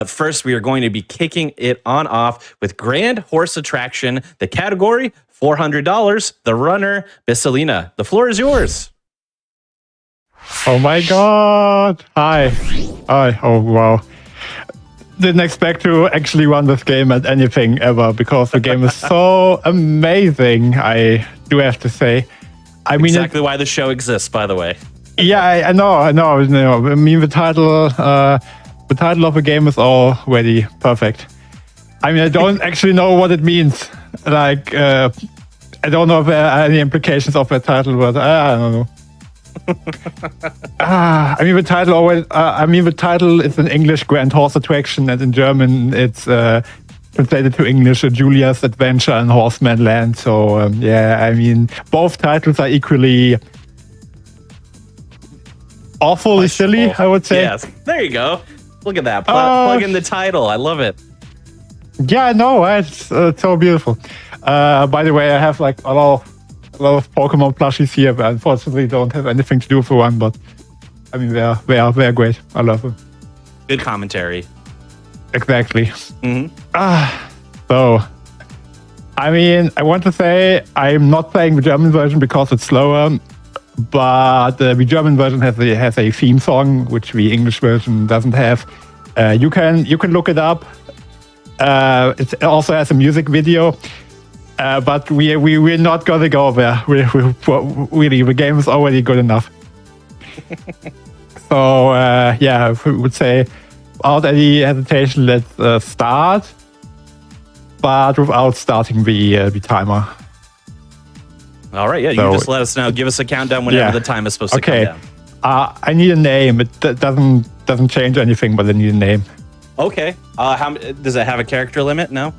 But first, we are going to be kicking it on off with Grand Horse Attraction, the category, $400, the runner, Bisalina. The floor is yours. Oh my god! Hi. Oh wow. Didn't expect to actually run this game at anything ever because the game is so amazing, I do have to say. I mean, exactly why the show exists, by the way. Yeah, I know. I mean, the title of the game is already perfect. I mean, I don't actually know what it means. Like, I don't know if there are any implications of the title, but I don't know. I mean, the title is in English Grand Horse Attraction, and in German it's translated to English Julia's Adventure in Horseman Land. So yeah, I mean, both titles are equally awfully silly, I would say. Yes, there you go. Look at that. Plug in the title. I love it. Yeah, no, it's so beautiful. By the way, I have like a lot of Pokemon plushies here, but unfortunately don't have anything to do for one. But I mean, they're great. I love them. Good commentary. Exactly. Mm-hmm. So, I mean, I want to say I'm not playing the German version because it's slower, but the German version has a theme song, which the English version doesn't have. You can look it up. It also has a music video. But we're not gonna go there. Really, the game is already good enough. So yeah, I would say, without any hesitation, let's start. But without starting the timer. All right, yeah, you can just let us know. Give us a countdown whenever the time is supposed to come down. I need a name. It doesn't change anything, but I need a name. Okay. How does it have a character limit? No.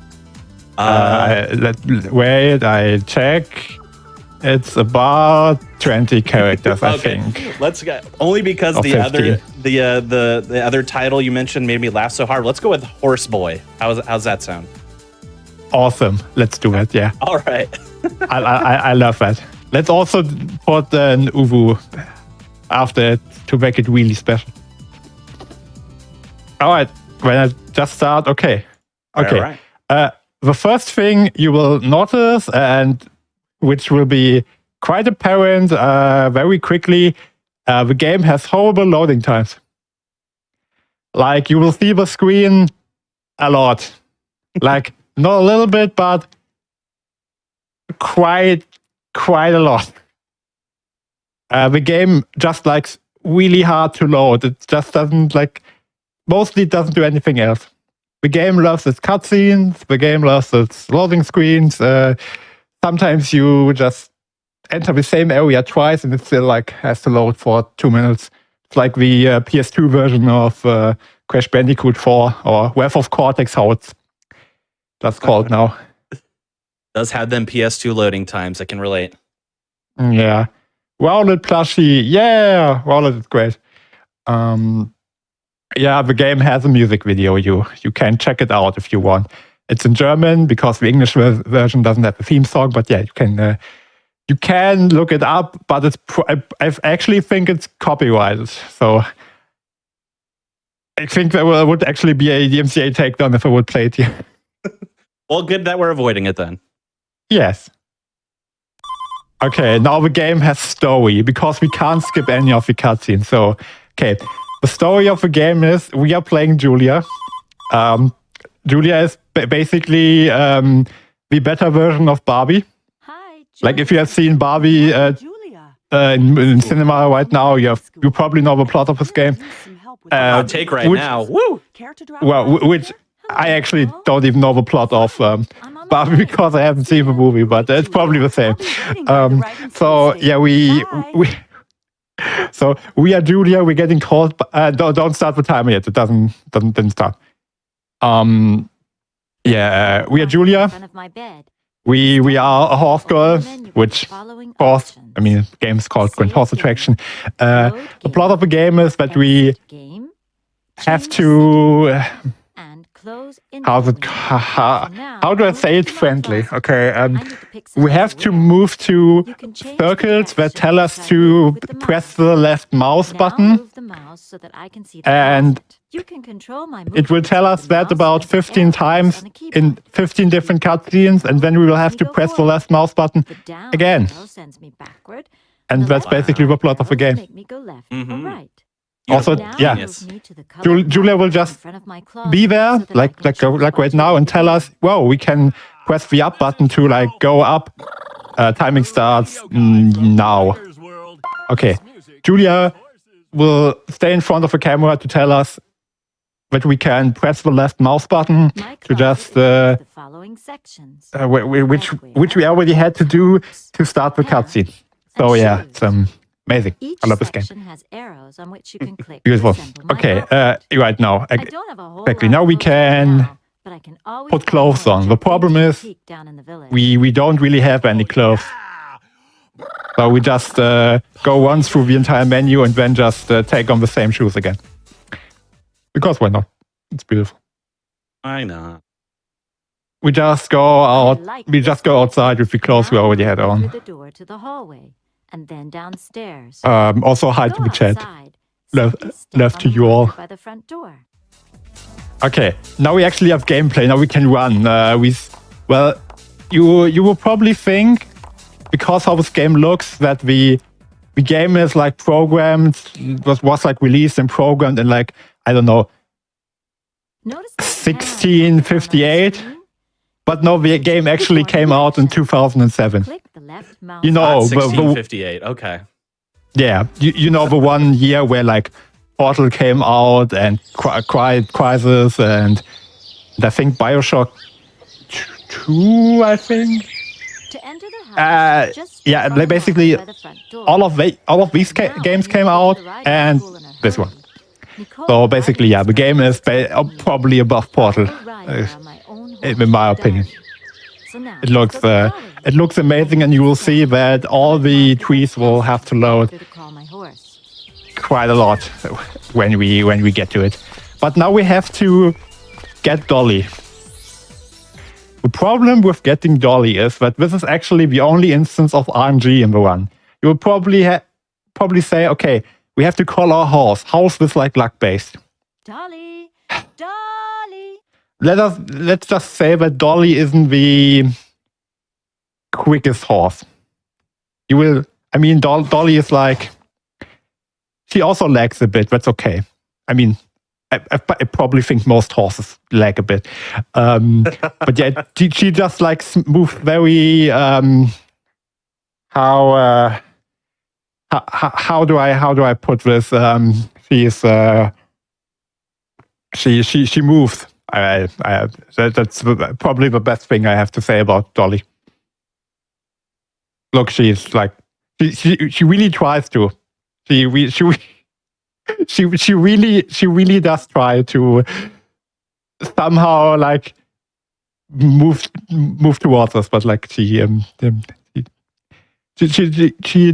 Wait, I check. It's about 20 characters, I think. Let's go. Only because the other title you mentioned made me laugh so hard. Let's go with Horse Boy. How's that sound? Awesome. Let's do it. Yeah. All right. I love that. Let's also put an Uwu after it to make it really special. All right. When I just start, okay. All right. The first thing you will notice, and which will be quite apparent very quickly, the game has horrible loading times. Like, you will see the screen a lot. Like, not a little bit, but quite a lot. The game just likes really hard to load. It just doesn't mostly doesn't do anything else. The game loves its cutscenes. The game loves its loading screens. Sometimes you just enter the same area twice and it still has to load for 2 minutes. It's like the PS2 version of Crash Bandicoot 4 or Wrath of Cortex, how it's that's called now. Does have them PS2 loading times. I can relate. Yeah. Rowlet plushie. Yeah. Rowlet is great. Yeah, the game has a music video. You can check it out if you want. It's in German because the English version doesn't have a theme song. But yeah, you can look it up. But I actually think it's copyrighted. So I think there would actually be a DMCA takedown if I would play it here. Well, good that we're avoiding it then. Yes. Okay, now the game has story because we can't skip any of the cutscenes. So, okay. The story of the game is we are playing Julia. Julia is basically the better version of Barbie. Hi, Julia. Like, if you have seen Barbie in cinema right now, you probably know the plot of this game. Now. Woo! Well, which I actually don't even know the plot of Barbie because I haven't seen the movie, but it's probably the same. So yeah, So we are Julia. We're getting called. Don't start the timer yet. It didn't start. Yeah, we are Julia. We are a horse girl, which horse. I mean, the game is called Grand Horse Attraction. The plot of the game is that we have to how do I say it friendly? Okay, we have to move to circles that tell us to press the left mouse button, and it will tell us that about 15 times in 15 different cutscenes, and then we will have to press the left mouse button again. And that's basically the plot of the game. Also, yeah, Julia will just be there, like right now, and tell us, whoa, we can press the up button to like go up. Timing starts now. Okay, Julia will stay in front of the camera to tell us that we can press the left mouse button to just which we already had to do to start the cutscene. So yeah, it's amazing. I love this game. Has arrows on which you can click. Beautiful. Okay, right now, exactly. Now we can put clothes on. The problem is we don't really have any clothes. So we just go once through the entire menu and then just take on the same shoes again. Because why not? It's beautiful. Why not? We just go out. We just go outside with the clothes we already had on. The door to the hallway and then downstairs. Also hi to the chat. Left to you all. By the front door. Okay, now we actually have gameplay. Now we can run. Well, you will probably think, because how this game looks, that the game is like programmed, was like released and programmed in like, I don't know, 1658. But no, the game actually came out in 2007. You know, 1658. Okay. Yeah, you know the one year where like Portal came out and Crisis and I think Bioshock 2, I think. To enter the house, yeah, basically all of these games came out and this one. So basically, yeah, the game is probably above Portal, in my opinion. It looks amazing, and you will see that all the trees will have to load quite a lot when we get to it. But now we have to get Dolly. The problem with getting Dolly is that this is actually the only instance of RNG in the run. You will probably say, okay, we have to call our horse. How is this like luck-based? Dolly, Dolly. Let's just say that Dolly isn't the quickest horse. Dolly is like, she also lags a bit. That's okay. I mean, I probably think most horses lag a bit. But yeah, she just like moves very. How do I put this? She moves. That's probably the best thing I have to say about Dolly. Look, she's like she really tries to. She really does try to somehow like move towards us, but like she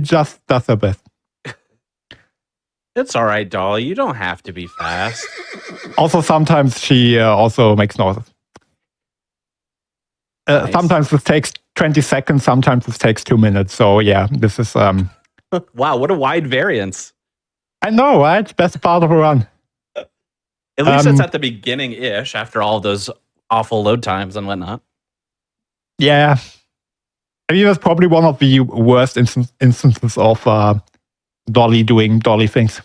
just does her best. It's all right, Dolly. You don't have to be fast. Also, sometimes she also makes noises. Nice. Sometimes this takes 20 seconds. Sometimes this takes 2 minutes. So yeah, this is Wow, what a wide variance. I know, right? Best part of a run. At least it's at the beginning-ish after all those awful load times and whatnot. Yeah. I mean, that's probably one of the worst instances of Dolly doing Dolly things.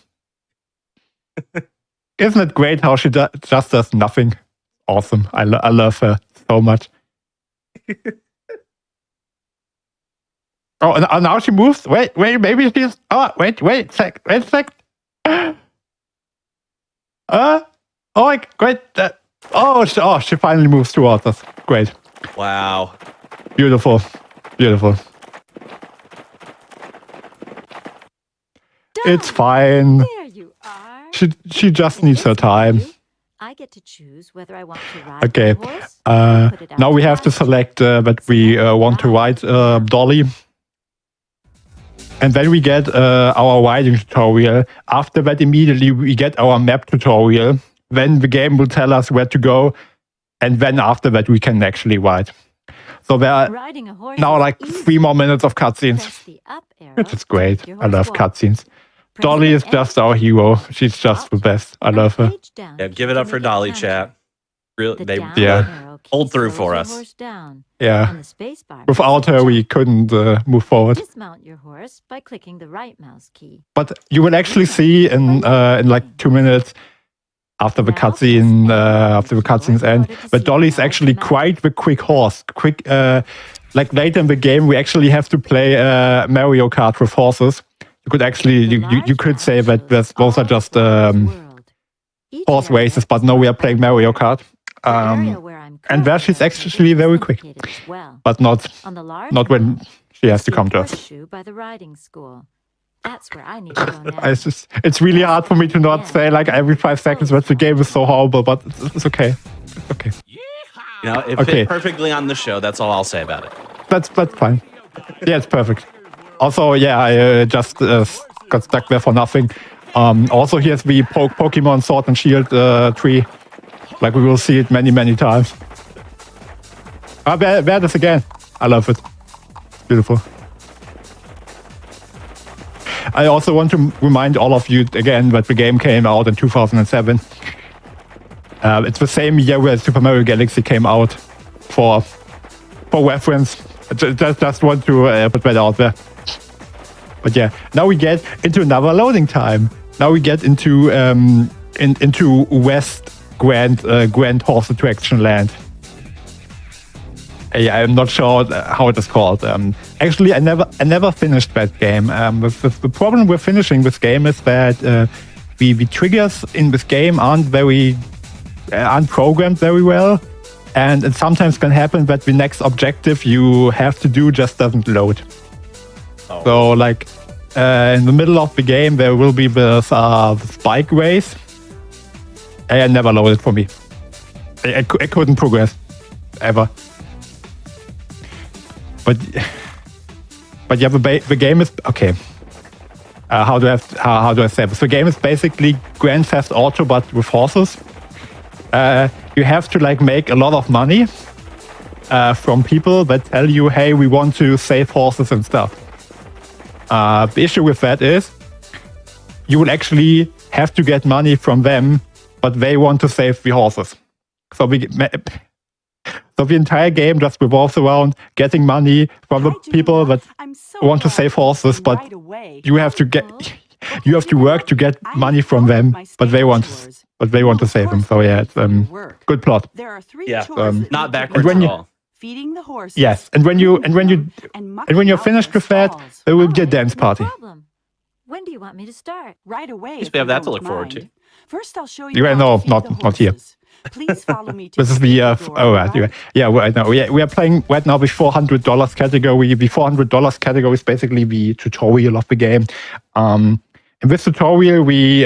Isn't it great how she just does nothing? Awesome. I love her so much. Oh, now she moves. Wait, maybe she's... Oh, wait a sec. Oh, great. She finally moves towards us. Great. Wow. Beautiful. It's fine. There you are. She just needs her time. I get to choose whether I want to ride Okay. the horse. Now we have to select that we want to ride Dolly. And then we get our riding tutorial. After that, immediately we get our map tutorial. Then the game will tell us where to go and then after that we can actually ride. So there are Riding a horse now is like easy. 3 more minutes of cutscenes, Press the up arrow which is to great. make your I horse love walk. cutscenes. Press Dolly the is just our hero. She's just the best. I and love her. page down Yeah, key give it to up for make it Dolly, canter. chat. Really, The they down Yeah. arrow key pulled through slows for your us. horse down, Yeah. and the space bar Without makes it her, we jump. couldn't move forward. Dismount your horse by clicking the right mouse key. But you will actually see in like 2 minutes after the Now cutscene, press A after the on the cutscenes keyboard in end, order to but see Dolly's how actually dramatic. quite the quick horse. Like later in the game, we actually have to play Mario Kart with horses. You could actually, The you large could map say that shows those are all just Florida's world. Each horse area races, but is no, we are marked by playing a Mario color. Kart. The area where I'm And there currently she's located actually is very quick, indicated as well. but not On the large when map, she has is to the come to us. horseshoe by the riding school. That's where I need to go now. It's really hard for me to not say like every 5 seconds that the game is so horrible, but it's okay. It's okay. You know, it Okay. fit perfectly on the show. That's all I'll say about it. That's fine. Yeah, it's perfect. Also, yeah, I just got stuck there for nothing. Also, here's the Pokemon Sword and Shield tree. Like we will see it many times. There it is again. I love it. Beautiful. I also want to remind all of you again that the game came out in 2007. It's the same year where Super Mario Galaxy came out. For reference, just want to put that out there. But yeah, now we get into another loading time. Now we get into into West Grand Horse Attraction Land. I'm not sure how it is called. Actually, I never finished that game. The problem with finishing this game is that the triggers in this game aren't programmed very well, and it sometimes can happen that the next objective you have to do just doesn't load. Oh. So, like in the middle of the game, there will be the spike race. It never loaded for me. I couldn't progress ever. But yeah, the game is okay. How do I say this? The game is basically Grand Theft Auto but with horses. You have to like make a lot of money from people that tell you, "Hey, we want to save horses and stuff." The issue with that is you will actually have to get money from them, but they want to save the horses. So the entire game just revolves around getting money from the people that want to save horses, but you have to work to get money from them, but they want to save them. So yeah, it's good plot. There are 3 Yeah, chores not that need to be backwards when at you- all. feeding the horses. Yes, and when you're finished with that, there will be a dance No party. problem. When do you want me to start? Right away. least if we have you that to don't look forward to. mind. First, I'll show you. Yeah, how no, to feed not- the not here. horses. Please follow me to This is the the door, right. Yeah, well, I know. We are playing right now the $400 category. The $400 category is basically the tutorial of the game. In this tutorial, we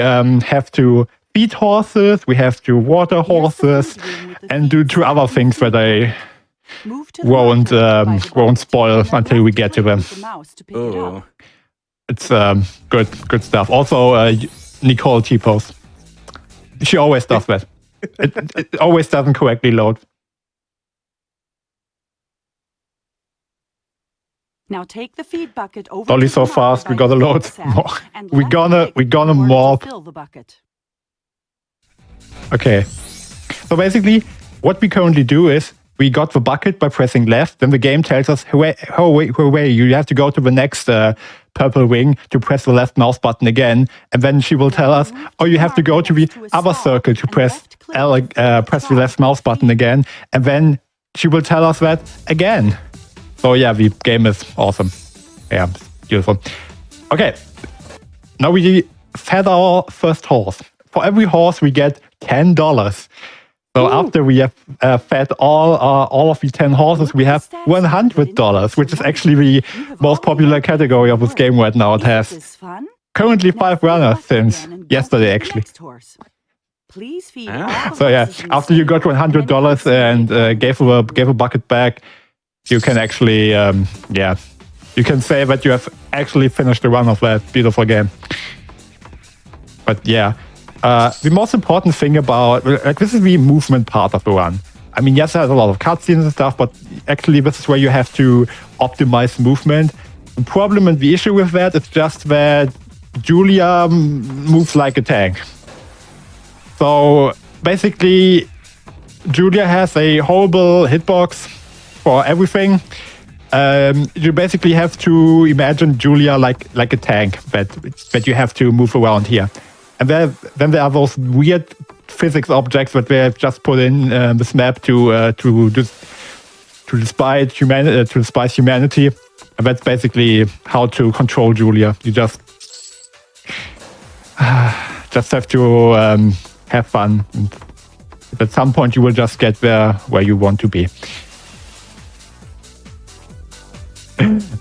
have to feed horses, we have to water Here's the horses, food room with the and do feed 2 other stack things and that I feed. Move to the won't left by the won't bucket, spoil and then until we left get to click them. with the mouse to pick it Ooh. up. It's good stuff. Also, Nicole T-pose. She always does that. It always doesn't correctly load. Now take the feed bucket over. Dolly to so the marker fast, we by gotta the load feed sack more. and We're left gonna click in order to mob. fill the bucket. Okay. So basically, what we currently do is we got the bucket by pressing left. Then the game tells us, hooray, you have to go to the next purple ring to press the left mouse button again. And then she will tell us, oh, you have to go to the other circle to press press the left mouse button again. And then she will tell us that again. So yeah, the game is awesome. Yeah, beautiful. Okay. Now we fed our first horse. For every horse, we get $10. So after we have fed all of the 10 horses, we have $100, which is actually the most popular category of this game right now. It has Is this fun? currently Now 5 fill the runners bucket since again and go yesterday, feed the actually. next horse. Please feed Ah. all the So yeah, horses in the after you got stable, and then $100 constantly and gave a bucket back, you can actually, you can say that you have actually finished the run of that beautiful game. But yeah, the most important thing about, like, this is the movement part of the run. I mean, yes, there's a lot of cutscenes and stuff, but actually this is where you have to optimize movement. The problem and the issue with that is just that Julia moves like a tank. So basically, Julia has a horrible hitbox for everything. You basically have to imagine Julia like a tank that you have to move around here. And then there are those weird physics objects that they have just put in this map to despise humanity. And that's basically how to control Julia. You just have to have fun. And at some point, you will just get there where you want to be.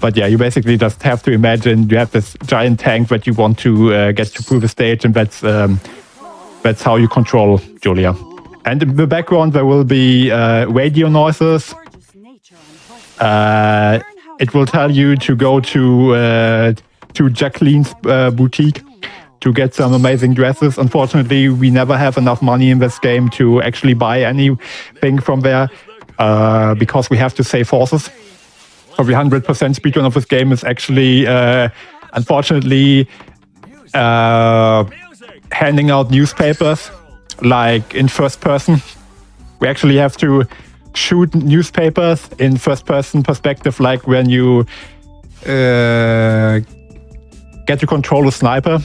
But yeah, you basically just have to imagine you have this giant tank that you want to get to through the stage, and that's how you control Julia. And in the background, there will be radio noises. Gorgeous nature on horseback. It will tell you to go to Jacqueline's boutique to get some amazing dresses. Unfortunately, we never have enough money in this game to actually buy anything from there because we have to save horses. So the 100% speedrun of this game is actually, unfortunately, handing out newspapers, like in first person. We actually have to shoot newspapers in first person perspective, like when you get to control a sniper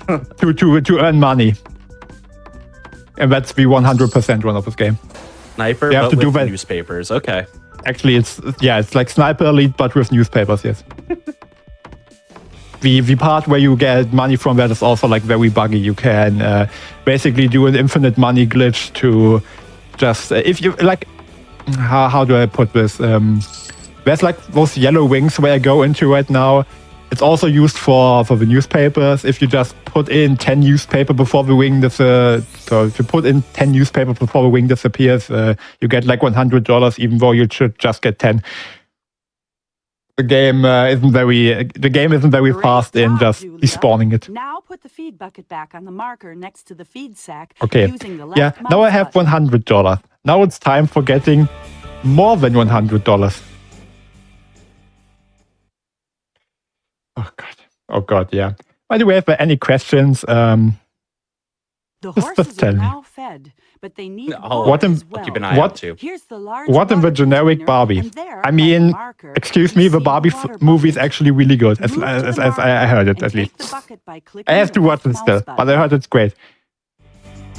to earn money. And that's the 100% run of this game. Sniper, You have but to do with that. newspapers. Okay. Actually, it's like Sniper Elite, but with newspapers, yes. The part where you get money from that is also like very buggy. You can basically do an infinite money glitch to just, if you like, how do I put this? There's like those yellow wings where I go into right now. It's also used for the newspapers. If you just put in 10 newspaper before the wing, so if you put in 10 newspaper before the wing disappears, you get like $100, even though you should just get 10. The game isn't very Great fast in job, just Julia. despawning it. Now put the feed bucket back on the marker next to the feed sack. Okay, Using the left yeah, now I mouse have button. $100. Now it's time for getting more than $100. Oh god, yeah. By the way, if there are any questions, The just horses tell are me. now fed, but they need I'll, water What in- as well. keep an eye What- out too. Here's the large what in the water generic container, Barbie? and there, I by the mean, marker, excuse you me, the see Barbie water movie is bubbles. actually really good, Move to the as marker I heard it and at least. take the bucket by clicking I have the to watch left it still, mouse but button. I heard it's great.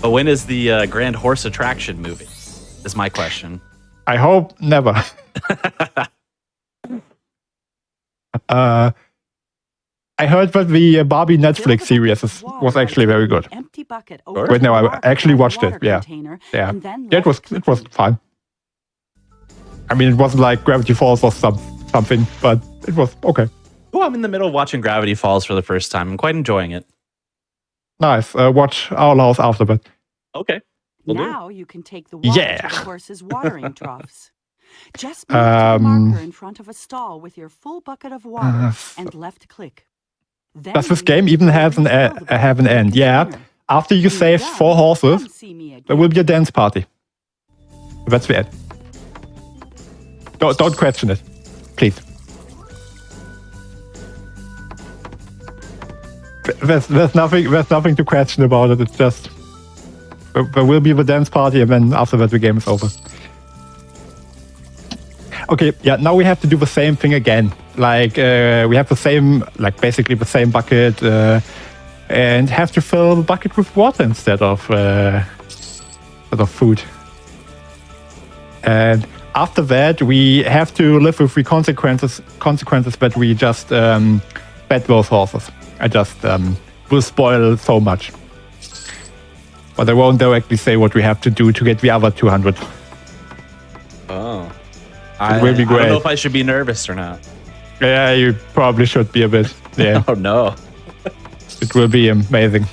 But when is the Grand Horse Attraction movie? Is my question. I hope never. I heard that the Barbie Fill the Netflix bucket series with water was by actually very taking good. an empty bucket Sure. over Wait, to no, the I marker actually by the watched it, water yeah. container, Yeah, and then yeah, it was left-clicking. fun. I mean, it wasn't like Gravity Falls or something, but it was okay. Oh, I'm in the middle of watching Gravity Falls for the first time. I'm quite enjoying it. Nice. Watch Our House after that. Okay. Will do. Now you can take the water Yeah. to the horse's watering troughs. Just move to the marker in front of a stall with your full bucket of water and left click. Then Does this you game need even to have an refill the bucket have an in the end? Yeah. container. After you When you're save done, 4 horses, come see me again. there will be a dance party. That's the end. Don't question it, please. There's nothing to question about it. It's just there will be the dance party, and then after that the game is over. Okay, yeah. Now we have to do the same thing again. Like we have the same, like basically the same bucket, and have to fill the bucket with water instead of food. And after that, we have to live with the consequences that we just fed those horses. I just will spoil so much. But I won't directly say what we have to do to get the other 200. Oh. It will be I don't great. know if I should be nervous or not. Yeah, you probably should be a bit. Yeah, Oh, no. it will be amazing.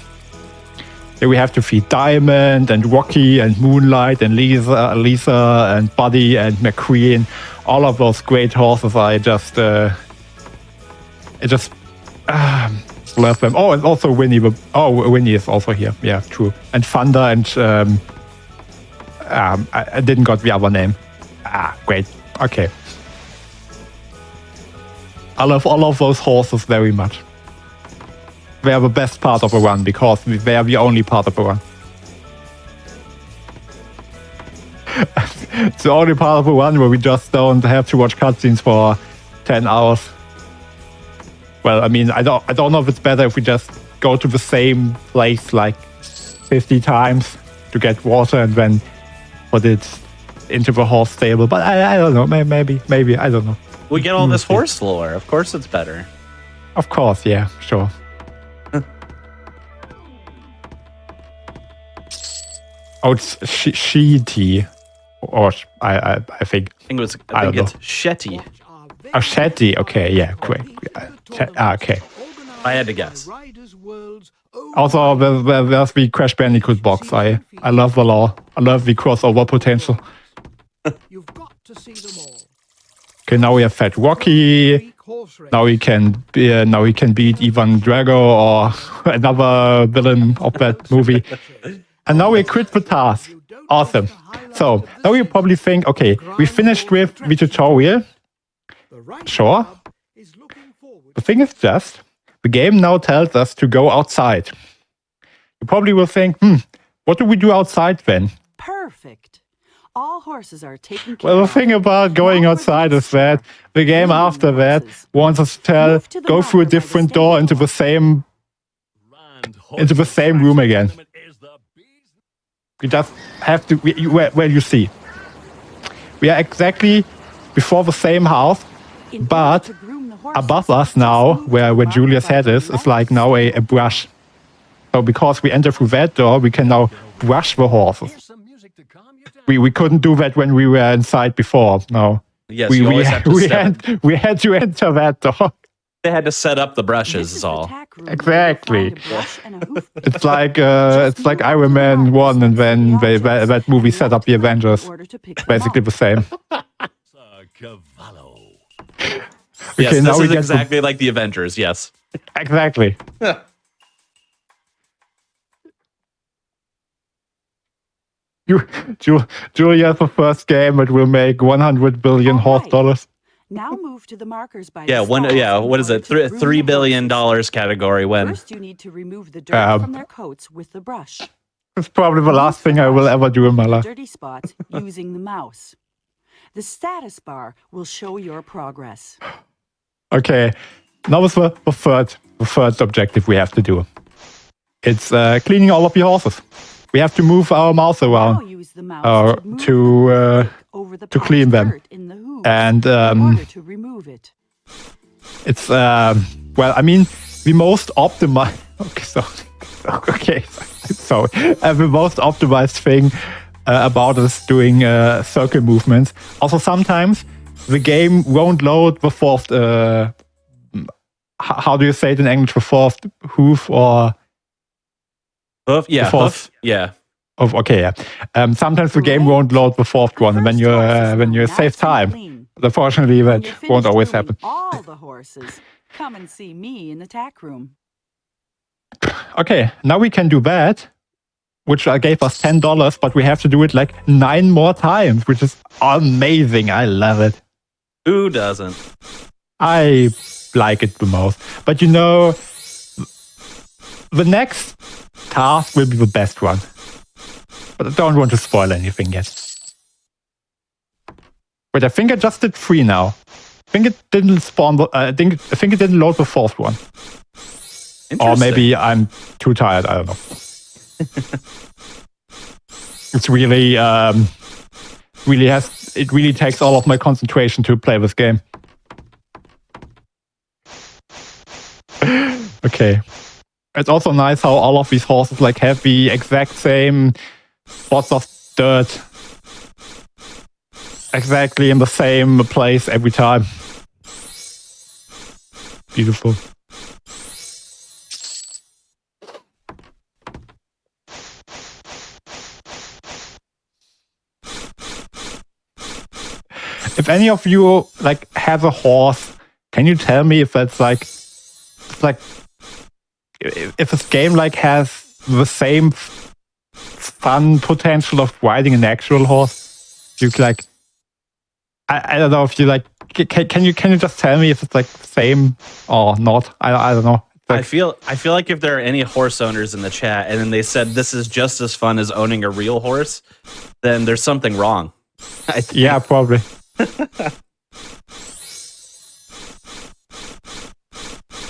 Yeah, we have to feed Diamond and Rocky and Moonlight and Lisa and Buddy and McQueen. All of those great horses. I just love them. Oh, and also Winnie. Winnie is also here. Yeah, true. And Thunder and I didn't got the other name. Great. Okay. I love all of those horses very much. They are the best part of a run because they are the only part of a run. It's the only part of a run where we just don't have to watch cutscenes for 10 hours. Well, I mean, I don't know if it's better if we just go to the same place like 50 times to get water and then put it into the horse stable. But I don't know. Maybe I don't know. We get all this horse lore. Of course, it's better. Of course, yeah, sure. Oh, it's Sheety, or I think. I think it's Shetty. Oh, Shetty. Okay, yeah, great. Okay. I had to guess. Also, there's the Crash Bandicoot box. I love the lore. I love the crossover potential. Okay, now we have Fat Rocky. Now we can beat Ivan Drago or another villain of that movie. And now we quit the task. Awesome. So now you probably think, okay, we finished with the tutorial. Sure. The thing is just, the game now tells us to go outside. You probably will think, what do we do outside then? Perfect. All horses are taken care Well, the thing about going outside is that the game after that wants us to go through a different door into the same room again. We just have to, well, you see. We are exactly before the same house, but above us now, where Julia's head is like now a brush. So because we enter through that door, we can now brush the horses. We couldn't do that when we were inside before. No. Yes, you always have to we had to enter that door. They had to set up the brushes, is all. Exactly. It's like Iron Man 1, and then that movie set up the Avengers. Basically the same. Yes, Okay, this is exactly like the Avengers, yes. Exactly. Julia's the first game that will make 100 billion horse dollars. Now move to the markers by what is it? $3 billion category when? First, you need to remove the dirt from their coats with the brush. It's probably the last thing I will ever do in my life. Dirty spots using the mouse. The status bar will show your progress. Okay, now is the third objective we have to do. It's cleaning all of the horses. We have to move our mouse around to clean them. And to remove it. It's well, I mean, the most optimized. So the most optimized thing about us doing circle movements. Also, sometimes the game won't load the fourth. How do you say it in English? The fourth hoof or hoof? Yeah, hoof. Yeah. Oh, okay, yeah. Sometimes the game won't load the fourth one, and when you save time, unfortunately that won't always happen. All the horses, come and see me in the tack room. Okay, now we can do that, which gave us $10, but we have to do it like 9 more times, which is amazing. I love it. Who doesn't? I like it the most. But you know, the next task will be the best one. But I don't want to spoil anything yet. Wait, I think I just did 3 now. I think it didn't spawn. I think it didn't load the 4th one. Or maybe I'm too tired. I don't know. It's really, it really takes all of my concentration to play this game. Okay. It's also nice how all of these horses like have the exact same spots of dirt exactly in the same place every time. Beautiful. If any of you like have a horse, can you tell me if that's like if this game like has the same fun potential of riding an actual horse. You like, I don't know if you like. Can you just tell me if it's like the same or not? I don't know. I feel like if there are any horse owners in the chat and then they said this is just as fun as owning a real horse, then there's something wrong. Yeah, probably.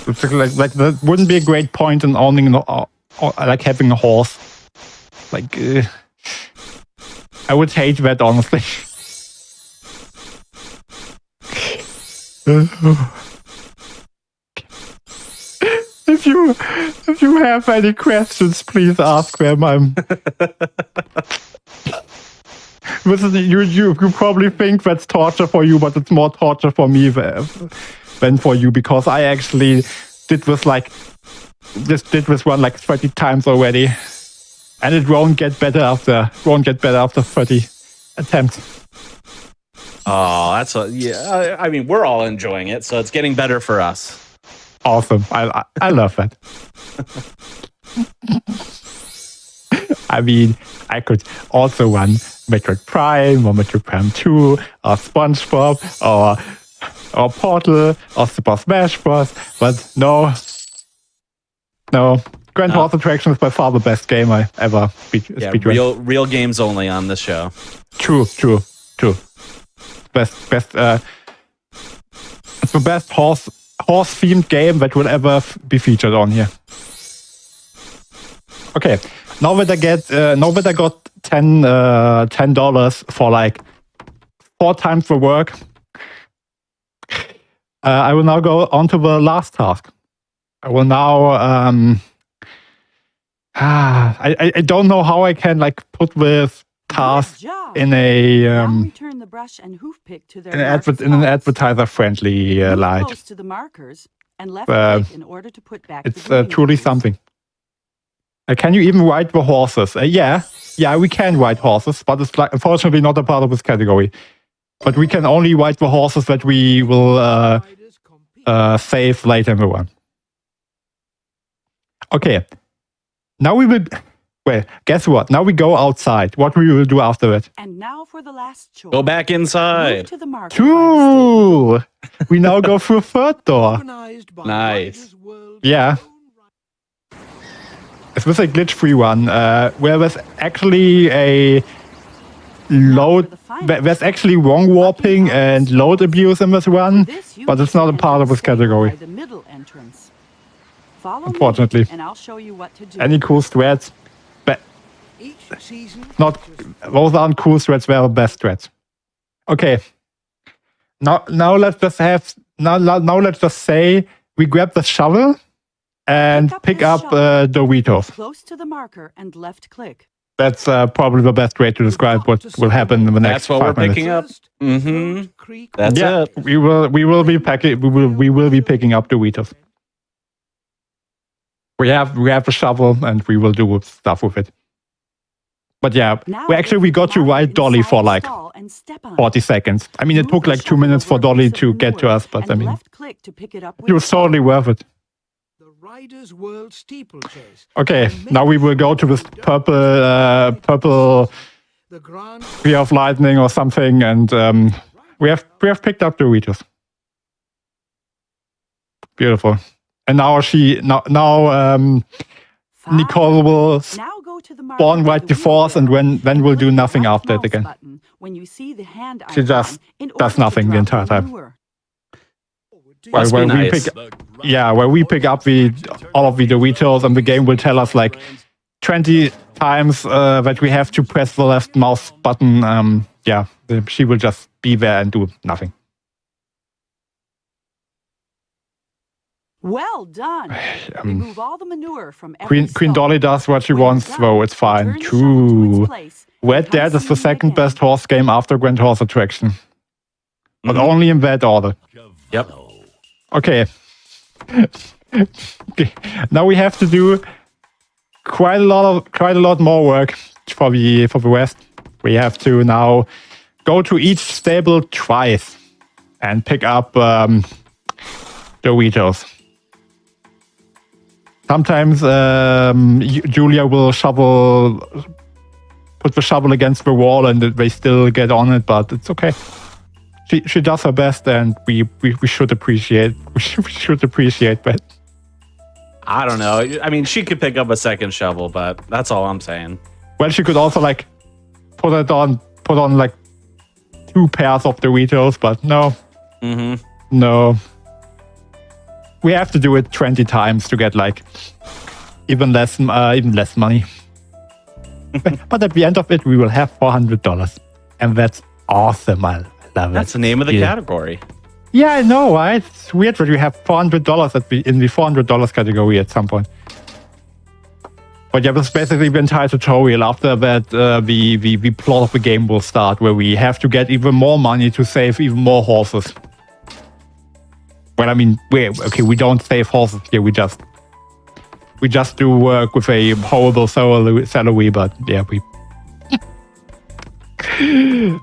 It's like that wouldn't be a great point in owning or like having a horse. Like I would hate that honestly. If you have any questions, please ask them. You probably think that's torture for you, but it's more torture for me than for you, because I actually did this one like 30 times already, and it won't get better after 30 attempts. Oh, that's yeah. I mean, we're all enjoying it, so it's getting better for us. Awesome. I love that. I mean, I could also run Metroid Prime or Metroid Prime 2 or SpongeBob or Portal or Super Smash Bros. But no. Grand Horse Attraction is by far the best game I ever speedrun. Real games only on this show. True. Best. It's the best horse-themed game that will ever be featured on here. Okay, now that I got $10 for like 4 times the work, I will now go on to the last task. I will now I don't know how I can like put this task in a in an advertiser-friendly light. It's truly something. Can you even ride the horses? Yeah, we can ride horses, but it's like, unfortunately not a part of this category. But we can only ride the horses that we will save later in the run. Okay, now we will. Well, guess what? Now we go outside. What we will do after it? And now for the last choice. Go back inside. True. We now go through a third door. Nice. Yeah. This was a glitch-free one, where there's actually a load. There's actually wrong warping and load abuse in this one, but it's not a part of this category. Unfortunately. And I'll show you what to do. Any cool threads? Those aren't cool threads, they're the best threads. Okay. Now let's just say we grab the shovel and pick up Doritos. Close to the marker and left click. That's probably the best way to describe what will happen in the next 5 minutes. That's what we're picking up. Mm-hmm. That's it. We will be picking up Doritos. We have the shovel and we will do stuff with it. But yeah, we got to ride Dolly for like 40 seconds. I mean, it took like 2 minutes for Dolly to get to us, but I mean, it was totally worth it. Okay, now we will go to this purple Tree of Lightning or something, and we have picked up Doritos. Beautiful. And now Nicole will spawn right before us, and then we'll do nothing after it again. She just does nothing the entire time. Where we pick up all of the Doritos, and the game will tell us like 20 times that we have to press the left mouse button. She will just be there and do nothing. Well done. Remove all the manure from every Queen Dolly does what she wants, though it's fine. True. Red Dead is the second best horse game after Grand Horse Attraction, but only in that order. Yep. Okay. Now we have to do quite a lot more work for the rest. We have to now go to each stable twice and pick up Doritos. Sometimes Julia will shovel put the shovel against the wall and they still get on it, but it's okay. She does her best, and we should appreciate we should appreciate that. I don't know. I mean, she could pick up a second shovel, but that's all I'm saying. Well, she could also like put on like 2 pairs of Doritos, but no. No. We have to do it 20 times to get like even less money. But at the end of it, we will have $400, and that's awesome. I love it. That's the name of the category. Yeah, I know, right? It's weird that we have $400 in the $400 category at some point. But yeah, that's basically the entire tutorial. After that, the plot of the game will start, where we have to get even more money to save even more horses. Well, I mean, we don't save horses here. We just do work with a horrible salary. But yeah,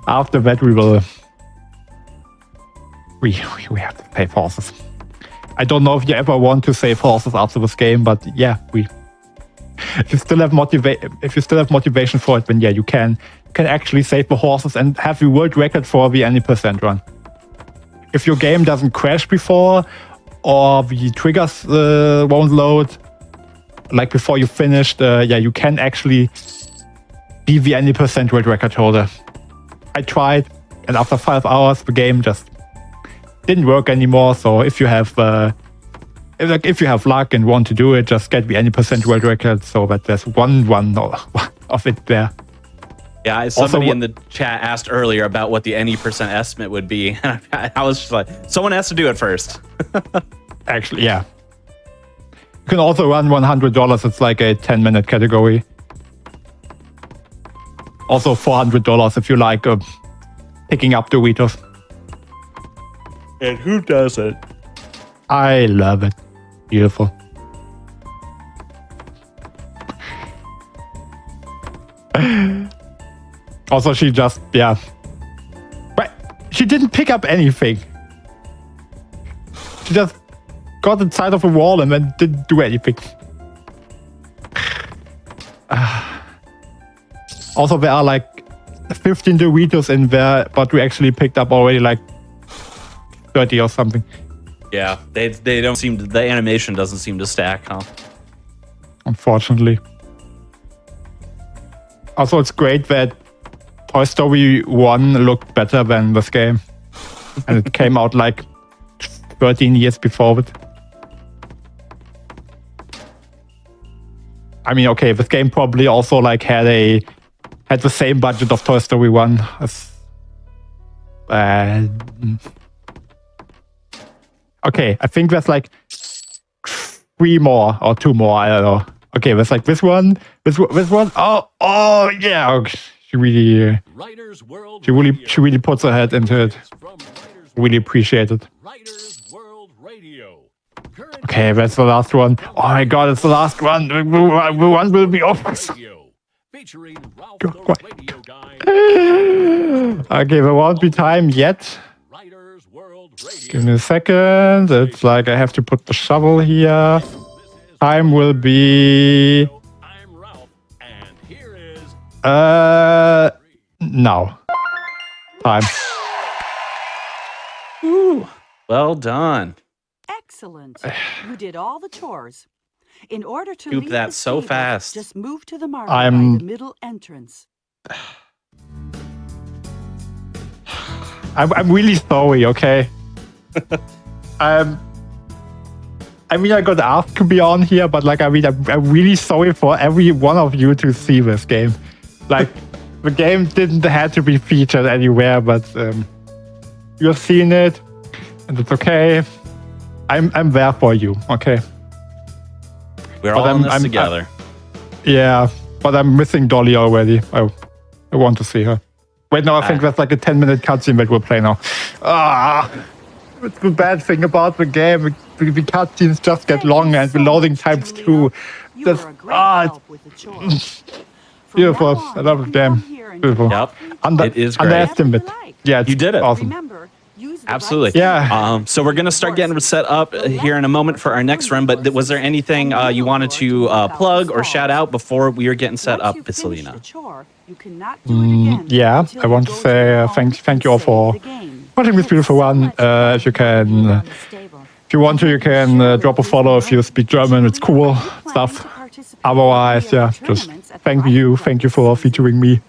after that we will. We have to save horses. I don't know if you ever want to save horses after this game, but yeah, if you still have motivation for it, then yeah, you can actually save the horses and have the world record for the any percent run. If your game doesn't crash before, or the triggers won't load, like before you finished, yeah, you can actually be the any percent world record holder. I tried, and after 5 hours, the game just didn't work anymore. So if you have luck and want to do it, just get the any percent world record, so that there's one of it there. Yeah, somebody in the chat asked earlier about what the any percent estimate would be. I was just like, someone has to do it first. Actually, yeah. You can also run $100. It's like a 10-minute category. Also $400 if you like picking up Doritos. And who doesn't? I love it. Beautiful. Also, she just, yeah. But she didn't pick up anything. She just got inside of a wall and then didn't do anything. Also, there are like 15 Doritos in there, but we actually picked up already like 30 or something. Yeah, they don't seem to, the animation doesn't seem to stack, huh? Unfortunately. Also, it's great that Toy Story 1 looked better than this game. And it came out like 13 years before it. I mean, okay, this game probably also like had the same budget of Toy Story 1 as okay, I think there's like 3 more or 2 more, I don't know. Okay, there's like this one. Oh yeah, okay. She really puts her head into it. Really appreciate it. Okay, that's the last one. Oh my god, it's the last one. The one will be over. Okay, there won't be time yet. Give me a second. It's like I have to put the shovel here. Time will be now. Time. Ooh, well done. Excellent. You did all the chores. In order to Scoop leave that the so stable, fast. just move to the market by the middle entrance. I'm really sorry, okay? I mean, I got asked to be on here, but like, I mean, I'm really sorry for every one of you to see this game. Like, the game didn't have to be featured anywhere, but you've seen it, and it's okay. I'm there for you, okay? We're all in this together. Yeah, but I'm missing Dolly already. I want to see her. Wait, no, I think that's like a 10-minute cutscene that we'll play now. It's the bad thing about the game. The cutscenes just get longer and the loading times too. That's, it's beautiful. I love the game. Beautiful. Yep. It is great. Underestimate. Yeah, you did it. Awesome. Absolutely. Yeah. So we're going to start getting set up here in a moment for our next run. But was there anything you wanted to plug or shout out before we were getting set up, Bisalina? You cannot do it again. Yeah, until I want to you go say your home thank and you all save for the game. watching this beautiful one. If you can, if you want to, you can drop a follow if you speak German. It's cool stuff. Otherwise, yeah, just thank you for featuring me.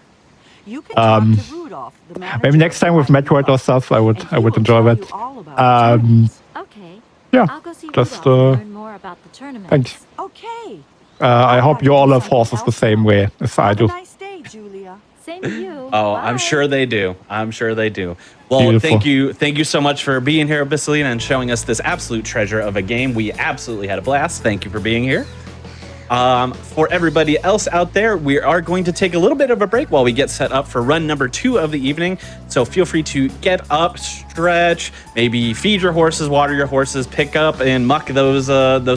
You can talk to Rudolph, the Maybe next time with Metroid or stuff, I would enjoy that. Okay. Yeah, I'll go see just Rudolph and learn more about the tournaments. thanks. Okay. I hope you all love horses the same way as I Have a do. nice day, Julia. Same to you. Oh, I'm Bye. sure they do. I'm sure they do. Well, Beautiful. thank you so much for being here, Bisalina, and showing us this absolute treasure of a game. We absolutely had a blast. Thank you for being here. For everybody else out there, we are going to take a little bit of a break while we get set up for run number 2 of the evening. So feel free to get up, stretch, maybe feed your horses, water your horses, pick up and muck those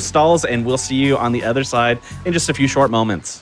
stalls, and we'll see you on the other side in just a few short moments.